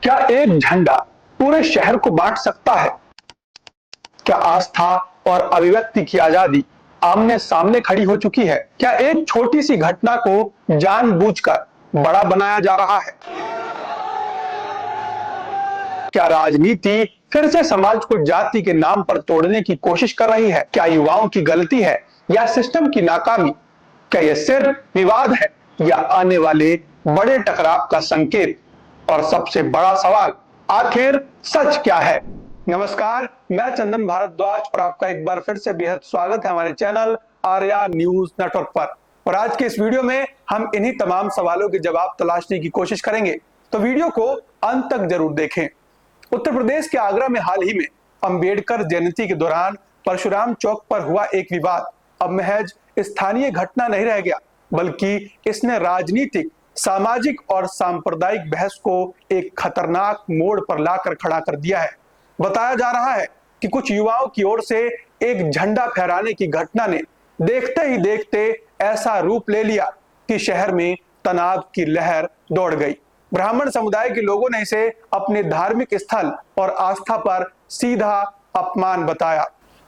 क्या एक झंडा पूरे शहर को बांट सकता है? क्या आस्था और अभिव्यक्ति की आजादी आमने सामने खड़ी हो चुकी है? क्या एक छोटी सी घटना को जानबूझकर बड़ा बनाया जा रहा है? क्या राजनीति फिर से समाज को जाति के नाम पर तोड़ने की कोशिश कर रही है? क्या युवाओं की गलती है या सिस्टम की नाकामी? क्या यह सिर्फ विवाद है या आने वाले बड़े टकराव का संकेत? और सबसे बड़ा सवाल, आखिर सच क्या है? नमस्कार, मैं चंदन भारद्वाज और आपका एक बार फिर से बेहद स्वागत है हमारे चैनल आर्या न्यूज नेटवर्क पर। और आज के इस वीडियो में हम इन्हीं तमाम सवालों के जवाब तलाशने की कोशिश करेंगे, तो वीडियो को अंत तक जरूर देखें। उत्तर प्रदेश के आगरा में हाल ही में अंबेडकर जयंती के दौरान परशुराम चौक पर हुआ एक विवाद अब महज स्थानीय घटना नहीं रह गया, बल्कि इसने राजनीतिक, सामाजिक और सांप्रदायिक बहस को एक खतरनाक मोड़ पर लाकर खड़ा कर दिया है। बताया जा रहा है कि कुछ युवाओं की ओर से एक झंडा फहराने की घटना ने देखते ही देखते ऐसा रूप ले लिया कि शहर में तनाव की लहर दौड़ गई। ब्राह्मण समुदाय के लोगों ने इसे अपने धार्मिक स्थल और आस्था पर सीधा अपमान बताया।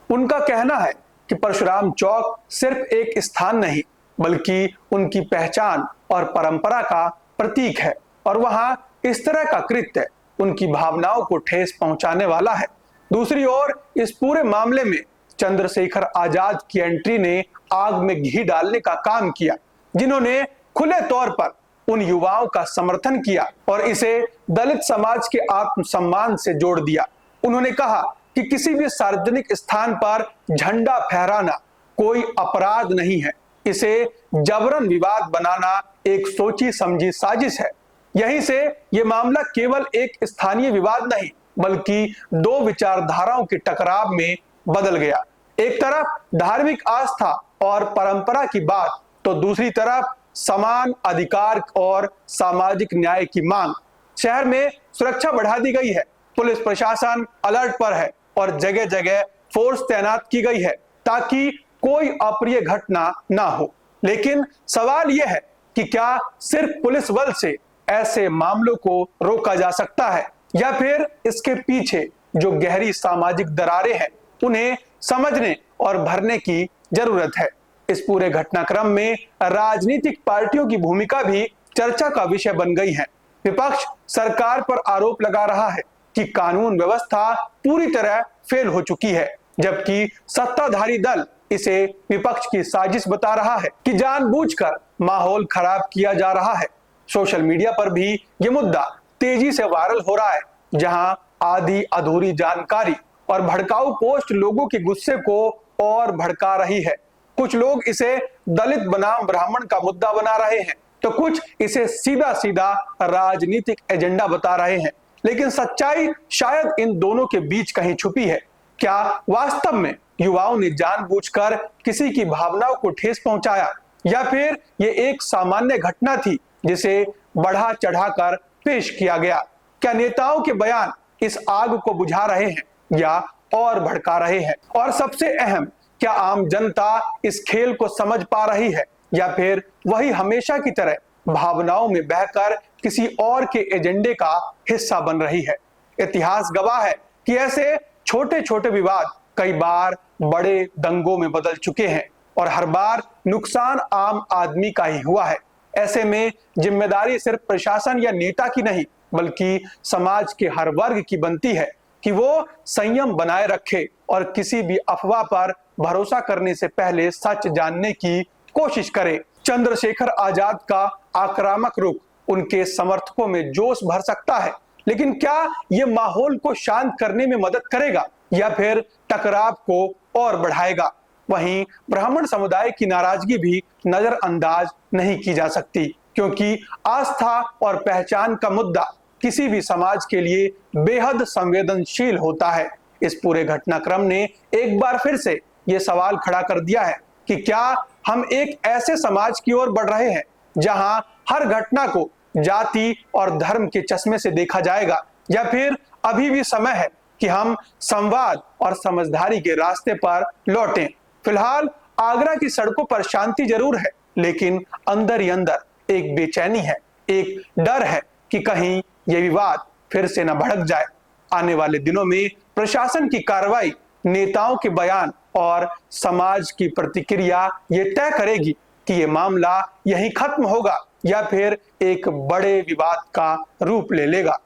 उनका कहना है कि परशुराम चौक सिर्फ एक स्थान नहीं, बल्कि उनकी पहचान और परंपरा का प्रतीक है, और वहां इस तरह का कृत्य उनकी भावनाओं को ठेस पहुंचाने वाला है। दूसरी ओर इस पूरे मामले में चंद्रशेखर आजाद की एंट्री ने आग में घी डालने का काम किया, जिन्होंने खुले तौर पर उन युवाओं का समर्थन किया और इसे दलित समाज के आत्मसम्मान से जोड़ दिया। उन्होंने कहा कि किसी भी सार्वजनिक स्थान पर झंडा फहराना कोई अपराध नहीं है, इसे जबरन विवाद बनाना एक सोची समझी साजिश है। यहीं से यह मामला केवल एक स्थानीय विवाद नहीं, बल्कि दो विचारधाराओं के टकराव में बदल गया। एक तरफ धार्मिक आस्था और परंपरा की बात, तो दूसरी तरफ समान अधिकार और सामाजिक न्याय की मांग। शहर में सुरक्षा बढ़ा दी गई है, पुलिस प्रशासन अलर्ट पर है और जगह जगह फोर्स तैनात की गई है ताकि कोई अप्रिय घटना ना हो। लेकिन सवाल यह है कि क्या सिर्फ पुलिस बल से ऐसे मामलों को रोका जा सकता है, या फिर इसके पीछे जो गहरी सामाजिक दरारें हैं उन्हें समझने और भरने की जरूरत है। इस पूरे घटनाक्रम में राजनीतिक पार्टियों की भूमिका भी चर्चा का विषय बन गई है। विपक्ष सरकार पर आरोप लगा रहा है कि कानून व्यवस्था पूरी तरह फेल हो चुकी है, जबकि सत्ताधारी दल इसे विपक्ष की साजिश बता रहा है कि जानबूझकर माहौल खराब किया जा रहा है। सोशल मीडिया पर भी यह मुद्दा तेजी से वायरल हो रहा है, जहां आधी अधूरी जानकारी और भड़काऊ पोस्ट लोगों के गुस्से को और भड़का रही है। कुछ लोग इसे दलित बनाम ब्राह्मण का मुद्दा बना रहे हैं, तो कुछ इसे सीधा सीधा राजनीतिक एजेंडा बता रहे हैं। लेकिन सच्चाई शायद इन दोनों के बीच कहीं छुपी है। क्या वास्तव में युवाओं ने जानबूझकर किसी की भावनाओं को ठेस पहुंचाया, या फिर ये एक सामान्य घटना थी जिसे बढ़ा चढ़ाकर पेश किया गया? क्या नेताओं के बयान इस आग को बुझा रहे हैं या और भड़का रहे हैं? और सबसे अहम, क्या आम जनता इस खेल को समझ पा रही है, या फिर वही हमेशा की तरह भावनाओं में बहकर किसी और के एजेंडे का हिस्सा बन रही है? इतिहास गवाह है कि ऐसे छोटे छोटे विवाद कई बार बड़े दंगों में बदल चुके हैं, और हर बार नुकसान आम आदमी का ही हुआ है। ऐसे में जिम्मेदारी सिर्फ प्रशासन या नेता की नहीं, बल्कि समाज के हर वर्ग की बनती है कि वो संयम बनाए रखे और किसी भी अफवाह पर भरोसा करने से पहले सच जानने की कोशिश करे। चंद्रशेखर आजाद का आक्रामक रुख उनके समर्थकों में जोश भर सकता है, लेकिन क्या यह माहौल को शांत करने में मदद करेगा या फिर टकराव को और बढ़ाएगा? वहीं ब्राह्मण समुदाय की नाराजगी भी नजरअंदाज नहीं की जा सकती, क्योंकि आस्था और पहचान का मुद्दा किसी भी समाज के लिए बेहद संवेदनशील होता है। इस पूरे घटनाक्रम ने एक बार फिर से यह सवाल खड़ा कर दिया है कि क्या हम एक ऐसे समाज की ओर बढ़ रहे हैं जहां हर घटना को जाति और धर्म के चश्मे से देखा जाएगा, या फिर अभी भी समय है कि हम संवाद और समझदारी के रास्ते पर लौटें? फिलहाल आगरा की सड़कों पर शांति जरूर है, लेकिन अंदर ही अंदर एक बेचैनी है, एक डर है कि कहीं यह विवाद फिर से न भड़क जाए। आने वाले दिनों में प्रशासन की कार्रवाई, नेताओं के बयान और समाज की प्रतिक्रिया ये तय करेगी कि ये मामला यहीं खत्म होगा या फिर एक बड़े विवाद का रूप ले लेगा।